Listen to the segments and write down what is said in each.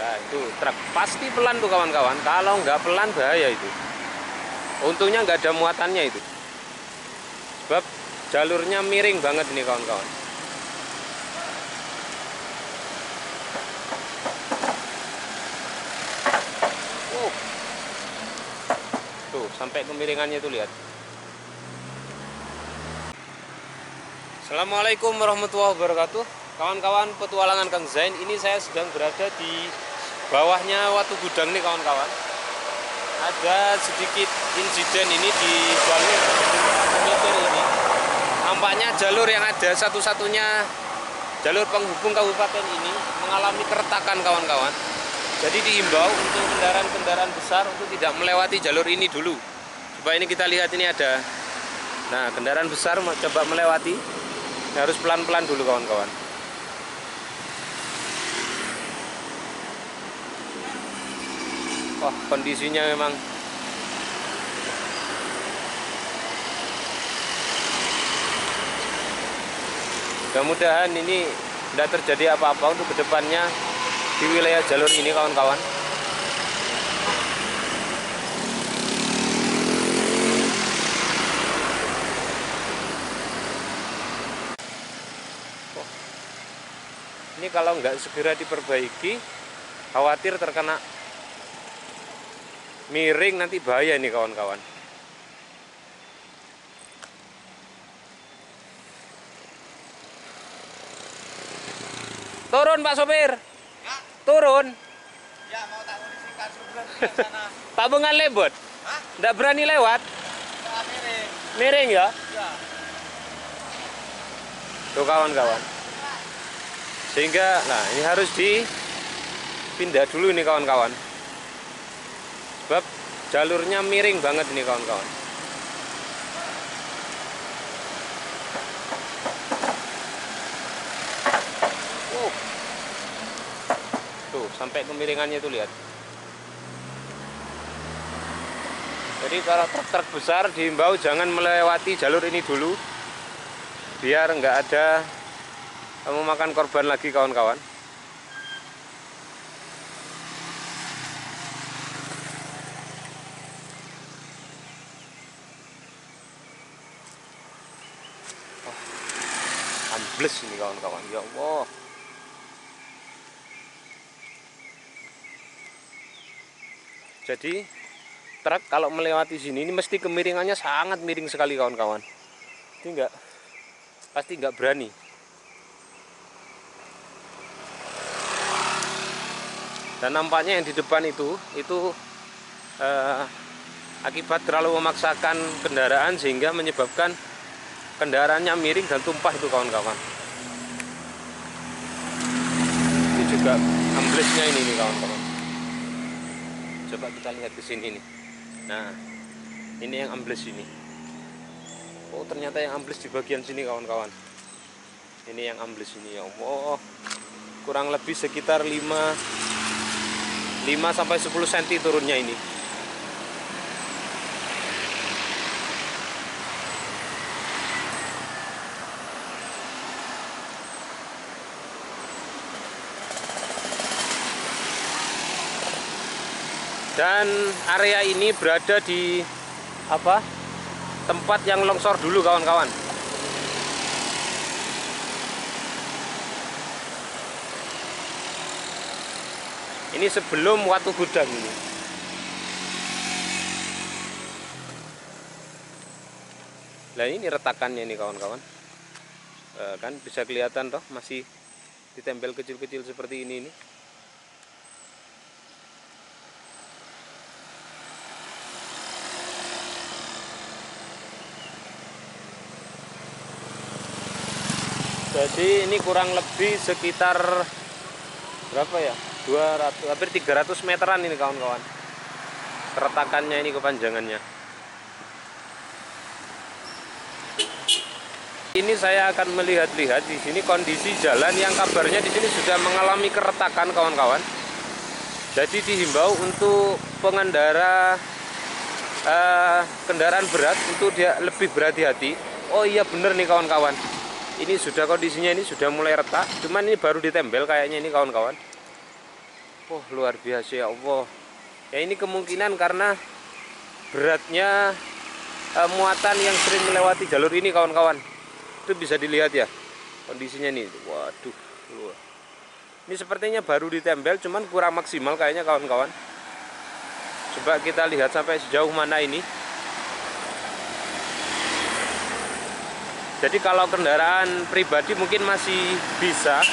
Nah, itu truk pasti pelan tuh kawan-kawan. Kalau nggak pelan bahaya itu. Untungnya nggak ada muatannya itu. Sebab jalurnya miring banget ini kawan-kawan. Tuh, sampai kemiringannya tuh lihat. Assalamualaikum warahmatullahi wabarakatuh. Kawan-kawan petualangan Kang Zain, ini saya sedang berada di bawahnya Watu Gudang nih kawan-kawan. Ada sedikit insiden ini di jalur meter ini. Nampaknya jalur yang ada satu-satunya jalur penghubung kabupaten ini mengalami keretakan kawan-kawan. Jadi diimbau untuk kendaraan-kendaraan besar untuk tidak melewati jalur ini dulu. Supaya ini kita lihat ini ada. Nah, kendaraan besar coba melewati, harus pelan-pelan dulu kawan-kawan. Wah, kondisinya memang mudah-mudahan ini tidak terjadi apa-apa untuk kedepannya di wilayah jalur ini kawan-kawan. Ini kalau nggak segera diperbaiki, khawatir terkena miring, nanti bahaya nih kawan-kawan. Turun Pak Sopir. Ya. Turun. Ya, mau tak kondisikan sebelah sana. Tabungan lebot. Hah? Nggak berani lewat. Ya, miring. Miring ya. Ya. Tuh kawan-kawan. Sehingga, nah ini harus dipindah dulu nih kawan-kawan. Sebab jalurnya miring banget ini kawan-kawan. Tuh, sampai kemiringannya tuh lihat. Jadi para truk-truk besar diimbau jangan melewati jalur ini dulu, biar nggak ada memakan korban lagi kawan-kawan. Ambles ini kawan-kawan, ya Allah. Jadi truk kalau melewati sini ini mesti kemiringannya sangat miring sekali kawan-kawan. Ini pasti nggak berani. Dan nampaknya yang di depan itu akibat terlalu memaksakan kendaraan sehingga menyebabkan kendaraannya miring dan tumpah itu kawan-kawan. Ini juga amblesnya ini nih kawan-kawan. Coba kita lihat ke sini nih. Nah, ini yang ambles ini. Oh, ternyata yang ambles di bagian sini kawan-kawan. Ini yang ambles ini, ya Allah. Kurang lebih sekitar 5 sampai 10 cm turunnya ini. Dan area ini berada di tempat yang longsor dulu kawan-kawan. Ini sebelum Watu Gudang ini. Nah, ini retakannya nih kawan-kawan. Kan bisa kelihatan toh, masih ditempel kecil-kecil seperti ini nih. Jadi ini kurang lebih sekitar berapa ya? 200, hampir 300 meteran ini kawan-kawan. Keretakannya ini, kepanjangannya. Ini saya akan melihat-lihat di sini kondisi jalan yang kabarnya di sini sudah mengalami keretakan kawan-kawan. Jadi dihimbau untuk pengendara kendaraan berat untuk dia lebih berhati-hati. Oh iya bener nih kawan-kawan. Ini sudah kondisinya ini sudah mulai retak, cuman ini baru ditempel kayaknya ini kawan-kawan. Oh, luar biasa ya Allah. Ya ini kemungkinan karena beratnya muatan yang sering melewati jalur ini kawan-kawan. Itu bisa dilihat ya kondisinya nih. Waduh, luar. Ini sepertinya baru ditempel, cuman kurang maksimal kayaknya kawan-kawan. Coba kita lihat sampai sejauh mana ini. Jadi kalau kendaraan pribadi mungkin masih bisa,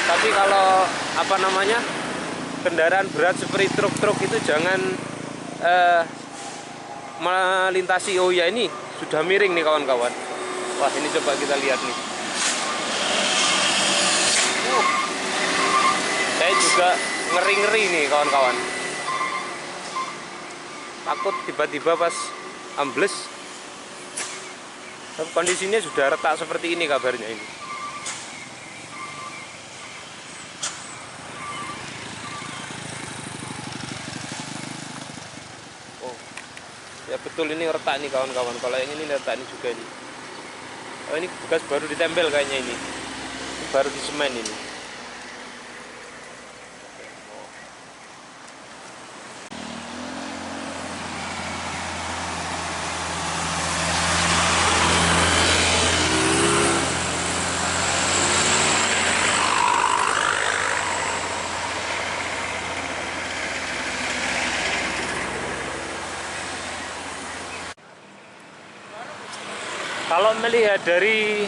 tapi kalau apa namanya kendaraan berat seperti truk-truk itu jangan melintasi. Oh ya, ini sudah miring nih kawan-kawan. Wah, ini coba kita lihat nih. Saya juga ngeri-ngeri nih kawan-kawan. Takut tiba-tiba pas ambles. Kondisinya sudah retak seperti ini kabarnya ini. Oh, ya betul ini retak nih kawan-kawan. Kalau yang ini retak ini juga ini. Oh, ini bekas baru ditempel kayaknya ini. Ini baru di semen ini. Kalau melihat dari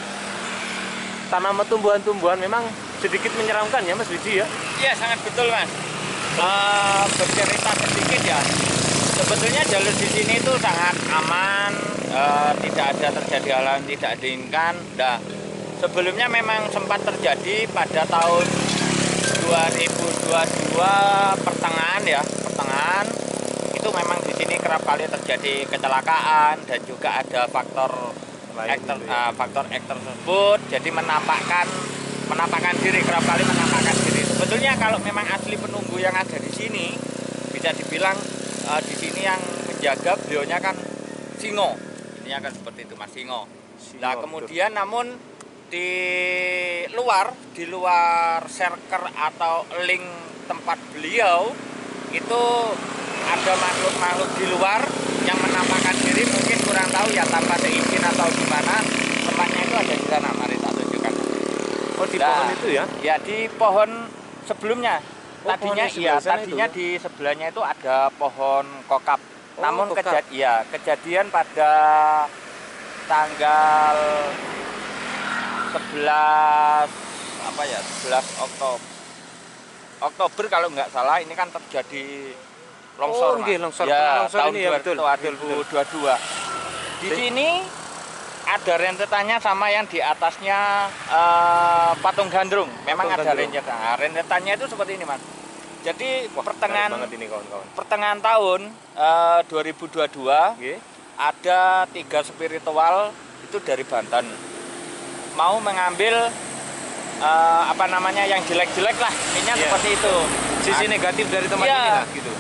tanaman tumbuhan-tumbuhan memang sedikit menyeramkan ya Mas Wiji ya? Iya, sangat betul Mas. Bercerita sedikit ya. Sebetulnya jalur di sini itu sangat aman, tidak ada terjadi hal yang tidak diinginkan. Nah, sebelumnya memang sempat terjadi pada tahun 2022 pertengahan itu memang di sini kerap kali terjadi kecelakaan dan juga ada faktor X tersebut, jadi menampakkan diri, kerap kali menampakkan diri. Sebetulnya kalau memang asli penunggu yang ada di sini, bisa dibilang di sini yang menjaga beliaunya kan Singo. Ini akan seperti itu Mas, Singo. Nah kemudian namun di luar serker atau link tempat beliau itu ada makhluk-makhluk di luar yang menampakkan diri, mungkin kurang tahu ya tanpa seizin atau gimana. Tempatnya itu ada di sana, mari tak tunjukkan. Oh, di pohon itu ya? Ya, di pohon sebelumnya. Oh, Tadinya di sebelahnya itu ada pohon kokap. Oh, namun kokap. Kejadian pada tanggal 11 Oktober kalau nggak salah, ini kan terjadi longsor, oh, okay, longsor. Ya, longsor tahun ini ya, betul, 2022. Di sini ada rentetannya sama yang di atasnya Patung Gandrung. Memang Patung ada Gandrung. rentetan. Nah, rentetannya itu seperti ini, Mas. Jadi pertengahan tahun 2022 Okay. ada 3 spiritual itu dari Banten mau mengambil yang jelek-jelek lah, intinya seperti itu. Sisi negatif dari tempat Iya. ini lah, gitu.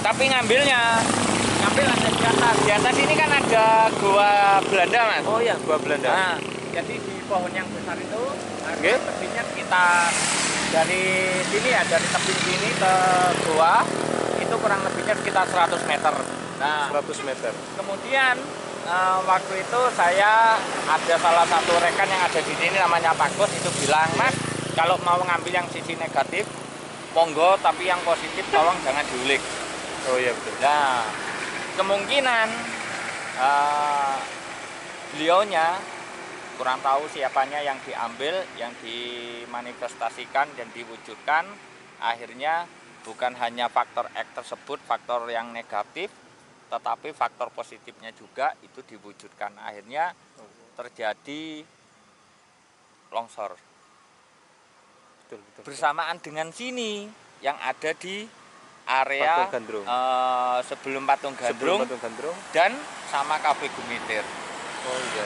Tapi ngambil ada di atas. Di atas ini kan ada gua Belanda, Mas. Oh ya, gua Belanda. Nah, jadi di pohon yang besar itu Oke. tebingnya sekitar dari sini ya, dari tebing sini ke gua itu kurang lebihnya sekitar 100 meter. Nah, 100 meter. kemudian waktu itu saya ada salah satu rekan yang ada di sini namanya Pak Bos, itu bilang, Mas, kalau mau ngambil yang sisi negatif monggo, tapi yang positif tolong jangan diulik. Oh iya betul. Nah, kemungkinan beliaunya kurang tahu siapanya yang diambil, yang dimanifestasikan dan diwujudkan. Akhirnya bukan hanya faktor X tersebut, faktor yang negatif, tetapi faktor positifnya juga itu diwujudkan. Akhirnya terjadi longsor. Betul. Bersamaan dengan sini yang ada di area Patung Gandrung. Sebelum Patung Gandrung dan sama Cafe Gumitir. Oh iya.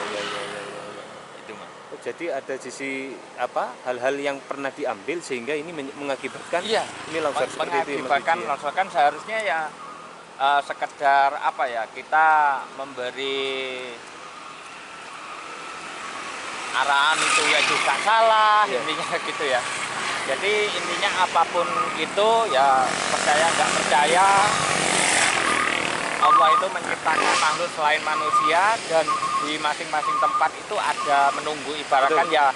Itu, Mas. Oh, jadi ada sisi hal-hal yang pernah diambil sehingga ini mengakibatkan ini longsor seperti itu. Mengakibatkan longsor, kan seharusnya ya sekedar kita memberi arahan itu ya juga salah, intinya gitu ya. Jadi intinya apapun itu ya percaya nggak percaya, Allah itu menciptakan makhluk selain manusia dan di masing-masing tempat itu ada menunggu. Ibaratkan ya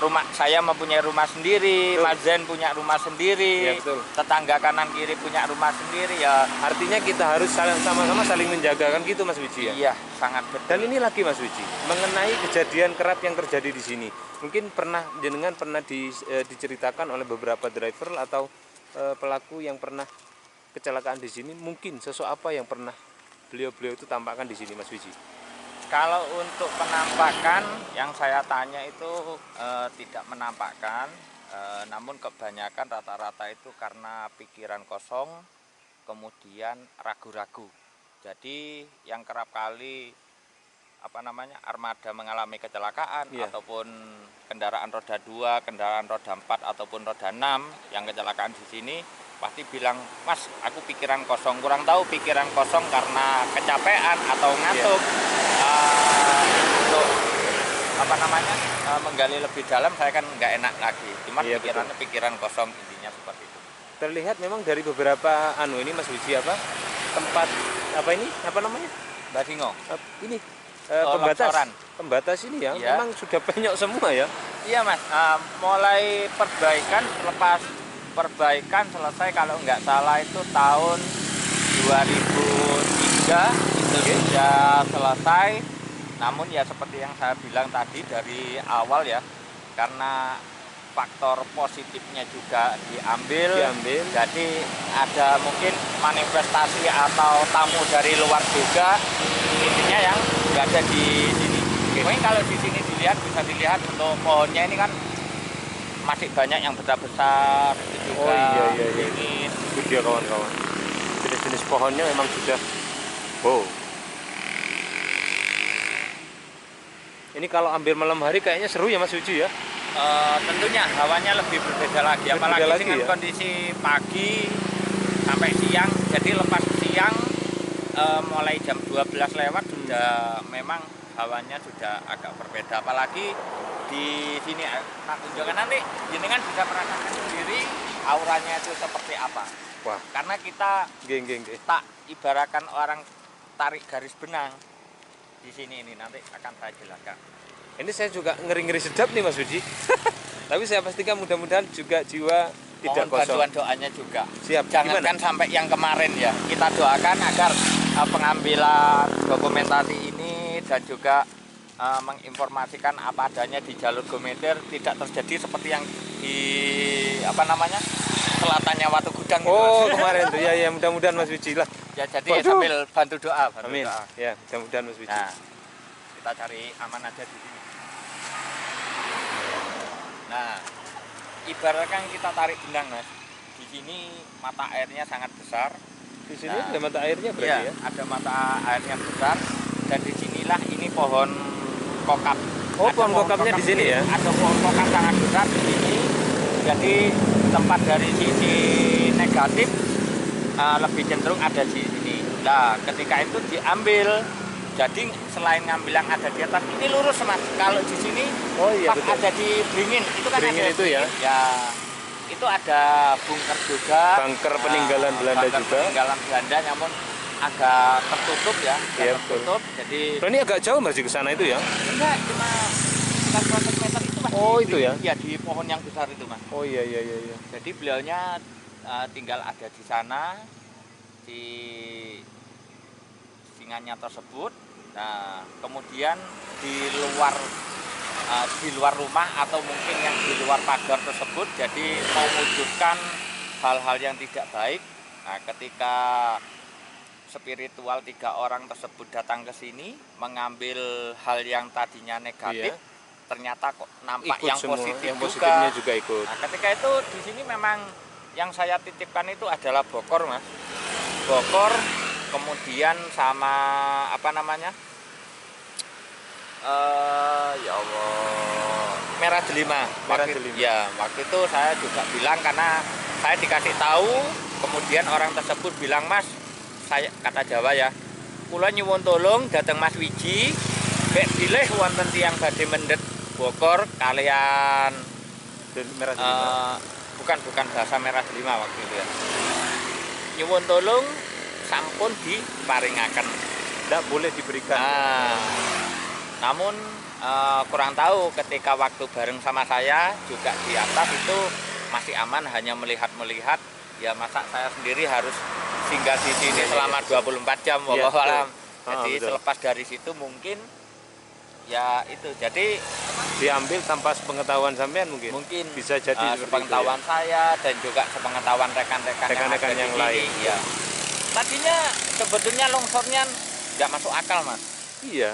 rumah saya mempunyai rumah sendiri, Mas Zen punya rumah sendiri, Ya, betul. tetangga kanan kiri punya rumah sendiri ya. Artinya kita harus sama-sama saling menjaga kan gitu Mas Wiji ya. Iya, sangat betul. Dan ini lagi Mas Wiji, mengenai kejadian kerap yang terjadi di sini. Mungkin jenengan pernah diceritakan oleh beberapa driver atau pelaku yang pernah kecelakaan di sini, mungkin sosok apa yang pernah beliau-beliau itu tampakkan di sini Mas Wiji? Kalau untuk penampakan yang saya tanya itu tidak menampakkan, namun kebanyakan rata-rata itu karena pikiran kosong, kemudian ragu-ragu. Jadi yang kerap kali armada mengalami kecelakaan ataupun kendaraan roda 2, kendaraan roda 4 ataupun roda 6 yang kecelakaan di sini pasti bilang, Mas, aku pikiran kosong. Kurang tahu pikiran kosong karena kecapean atau ngantuk. Untuk menggali lebih dalam saya kan nggak enak lagi. Cuman pikirannya pikiran kosong, intinya seperti itu. Terlihat memang dari beberapa ini Mas Wiji tempat namanya? Badingo. Ini longsoran. Pembatas ini ya, memang sudah penyok semua ya. Iya Mas, mulai perbaikan selesai kalau nggak salah itu tahun 2003 itu sudah selesai. Namun ya seperti yang saya bilang tadi dari awal ya, karena faktor positifnya juga diambil. Jadi ada mungkin manifestasi atau tamu dari luar juga, intinya yang nggak ada di sini. Mungkin kalau di sini bisa dilihat untuk pohonnya ini kan masih banyak yang besar-besar juga. Ini itu dia kawan-kawan, jenis-jenis pohonnya memang sudah ini kalau ambil malam hari kayaknya seru ya Mas Wiji ya. Tentunya hawanya lebih berbeda lagi, apalagi dengan kondisi pagi sampai siang. Jadi lepas siang mulai jam 12 lewat sudah memang hawanya sudah agak berbeda, apalagi di sini tak tunjukkan nanti jenengan bisa merasakan sendiri auranya itu seperti apa. Wah, karena kita tak ibaratkan orang tarik garis benang di sini, ini nanti akan saya jelaskan. Ini saya juga ngeri-ngeri sedap nih Mas Wiji. Tapi saya pastikan mudah-mudahan juga jiwa tidak kosong. Bantuan doanya juga. Siap. Jangankan sampai yang kemarin ya, kita doakan agar pengambilan dokumentasi ini dan juga menginformasikan apa adanya di jalur Gometer tidak terjadi seperti yang di selatannya Watu Gudang gitu, kemarin tuh ya mudah-mudahan Mas Wiji lah. Ya jadi sambil bantu doa. Amin. Ya mudah-mudahan Mas Wiji. Nah, kita cari aman aja di sini. Nah, ibaratkan kita tarik benang Mas, di sini mata airnya sangat besar. Di sini ada mata airnya berarti ya? Ada mata airnya besar dan disinilah ini pohon kokap. Pohon kokapnya di sini ya? Ada pohon kokap sangat besar di sini. Jadi tempat dari sisi negatif lebih cenderung ada di sini. Nah, ketika itu diambil, jadi selain ngambil yang ada di atas ini lurus Mas. Kalau di sini pas betul. Ada di Beringin, itu kan Beringin ada itu ya? Ya, itu ada bunker juga. Bunker peninggalan Belanda juga. Peninggalan Belanda, namun agak tertutup ya. Tertutup. Jadi. Ini agak jauh Mas ke sana itu ya? Enggak, cuma 100 meter itu Mas. Itu ya? Ya di pohon yang besar itu Mas. Iya. Jadi beliaunya tinggal ada di sana di singannya tersebut. Nah, kemudian di luar rumah atau mungkin yang di luar pagar tersebut, jadi mewujudkan hal-hal yang tidak baik. Nah, ketika spiritual 3 orang tersebut datang ke sini mengambil hal yang tadinya negatif, ternyata kok nampak ikut yang positif yang positifnya juga ikut. Nah, ketika itu di sini memang yang saya titipkan itu adalah bokor Mas. Bokor, kemudian sama ya Allah, merah delima. Waktu itu saya juga bilang karena saya dikasih tahu, kemudian orang tersebut bilang, Mas, saya kata Jawa ya, kula nyuwun tolong dateng Mas Wiji, bek bilih wonten tiyang badhe mendhet bokor kalian merah delima. bukan bahasa merah delima waktu itu ya. Nyuwun tolong sampun diparingaken. Tidak boleh diberikan. Namun kurang tahu ketika waktu bareng sama saya juga di atas itu masih aman, hanya melihat-melihat. Ya masa saya sendiri harus singgah di sini selama 24 jam, wallahu alam. Jadi selepas dari situ mungkin ya itu, jadi diambil tanpa sepengetahuan sampean mungkin bisa jadi sepengetahuan itu, saya dan juga sepengetahuan rekan-rekan yang lain. Ya. Tadinya sebetulnya longsornya nggak masuk akal, Mas. Iya.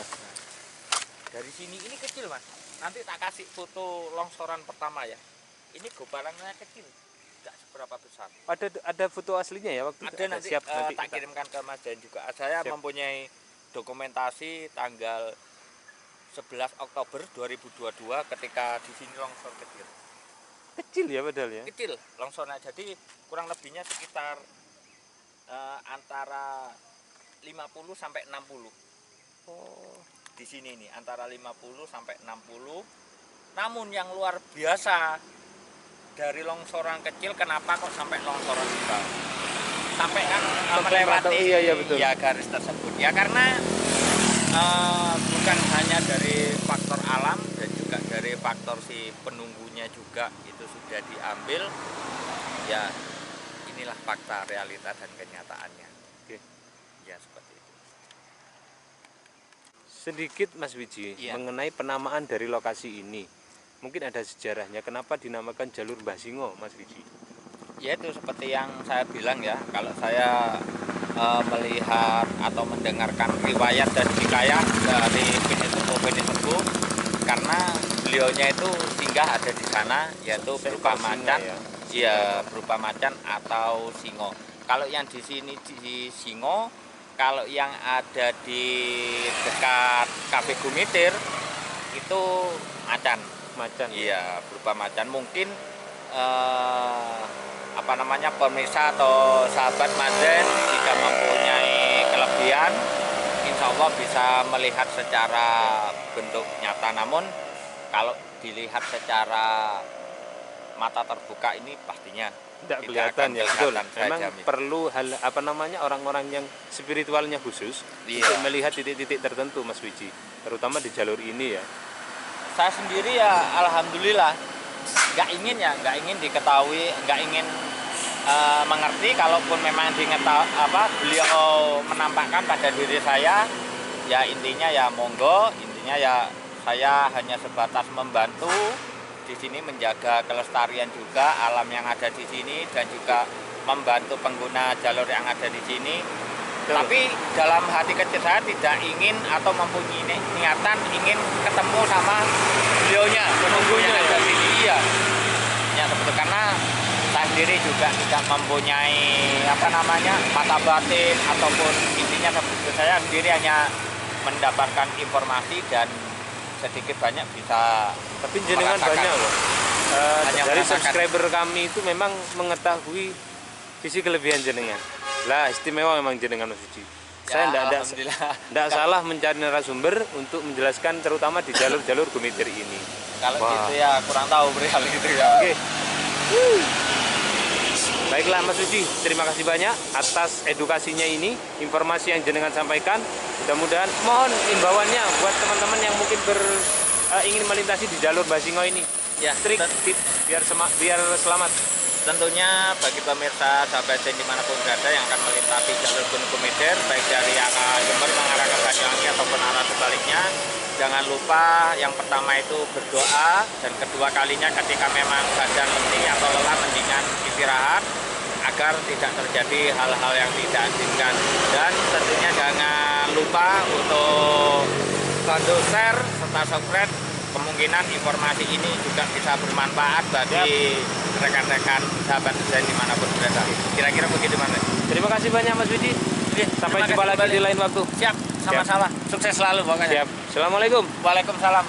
Dari sini ini kecil, Mas. Nanti tak kasih foto longsoran pertama ya. Ini gobarannya kecil, nggak seberapa besar. Ada foto aslinya ya waktu ada nanti, siap, nanti tak kirimkan ke Mas dan juga saya siap. Mempunyai dokumentasi tanggal 11 Oktober 2022 ketika di sini longsor kecil. Kecil ya padahal ya? Kecil longsornya, jadi kurang lebihnya sekitar antara 50 sampai 60. Oh, di sini nih antara 50 sampai 60. Namun yang luar biasa dari longsoran kecil, kenapa kok sampai longsoran besar? Sampai kan melewati iya, garis tersebut. Ya karena bukan hanya dari faktor alam dan juga dari faktor si penunggunya juga itu sudah diambil. Ya inilah fakta, realita dan kenyataannya. Oke. Ya seperti itu. Sedikit Mas Wiji, mengenai penamaan dari lokasi ini. Mungkin ada sejarahnya kenapa dinamakan jalur Mbah Singo, Mas Wiji? Ya itu seperti yang saya bilang ya, kalau saya melihat atau mendengarkan riwayat dan hikayat dari Pinisepuh, karena beliaunya itu singgah ada di sana, yaitu berupa macan, ya berupa macan atau singo. Kalau yang di sini di singo, kalau yang ada di dekat Cafe Gumitir itu macan. Iya, berupa macan. Mungkin pemirsa atau sahabat Mazen jika mempunyai kelebihan, insya Allah bisa melihat secara bentuk nyata. Namun kalau dilihat secara mata terbuka ini pastinya tidak kelihatan ya, betul. Memang jamin. Perlu orang-orang yang spiritualnya khusus untuk melihat titik-titik tertentu, Mas Wiji, terutama di jalur ini ya. Saya sendiri ya alhamdulillah nggak ingin diketahui, nggak ingin mengerti. Kalaupun memang beliau menampakkan pada diri saya, ya intinya ya monggo, intinya ya saya hanya sebatas membantu di sini menjaga kelestarian juga alam yang ada di sini dan juga membantu pengguna jalur yang ada di sini. Tapi dalam hati kecil saya tidak ingin atau mempunyai niatan ingin ketemu sama beliaunya, penunggunya yang ada di sini. Iya. Ya seperti, karena saya sendiri juga tidak mempunyai mata batin ataupun intinya seperti, saya sendiri hanya mendapatkan informasi dan sedikit banyak bisa. Tapi jenengan banyak loh. Dari subscriber kami itu memang mengetahui sisi kelebihan jenengan. Lah istimewa memang jenengan Mas Wiji. Ya, saya tidak salah mencari narasumber untuk menjelaskan terutama di jalur-jalur Gumitir ini. Kalau gitu ya kurang tahu perihal itu ya. Oke. Baiklah Mas Wiji, terima kasih banyak atas edukasinya ini, informasi yang jenengan sampaikan. Mudah-mudahan mohon imbauannya buat teman-teman yang mungkin ingin melintasi di jalur Mbah Singo ini. Ya, trik biar selamat. Tentunya bagi pemirsa sahabat dan dimanapun berada yang akan melintasi jalur Gunung Gumitir, baik dari arah Jember mengarah ke Banyuwangi ataupun arah sebaliknya, jangan lupa yang pertama itu berdoa, dan kedua kalinya ketika memang badan letih atau lelah mendingan istirahat agar tidak terjadi hal-hal yang tidak diinginkan. Dan tentunya jangan lupa untuk bantu share serta subscribe. Kemungkinan informasi ini juga bisa bermanfaat bagi rekan-rekan sahabat dan dimanapun berada. Kira-kira begitu Mas. Terima kasih banyak Mas Wiji. Sampai jumpa lagi di lain waktu. Siap, sama-sama. Sukses selalu pokoknya. Siap. Assalamualaikum. Waalaikumsalam.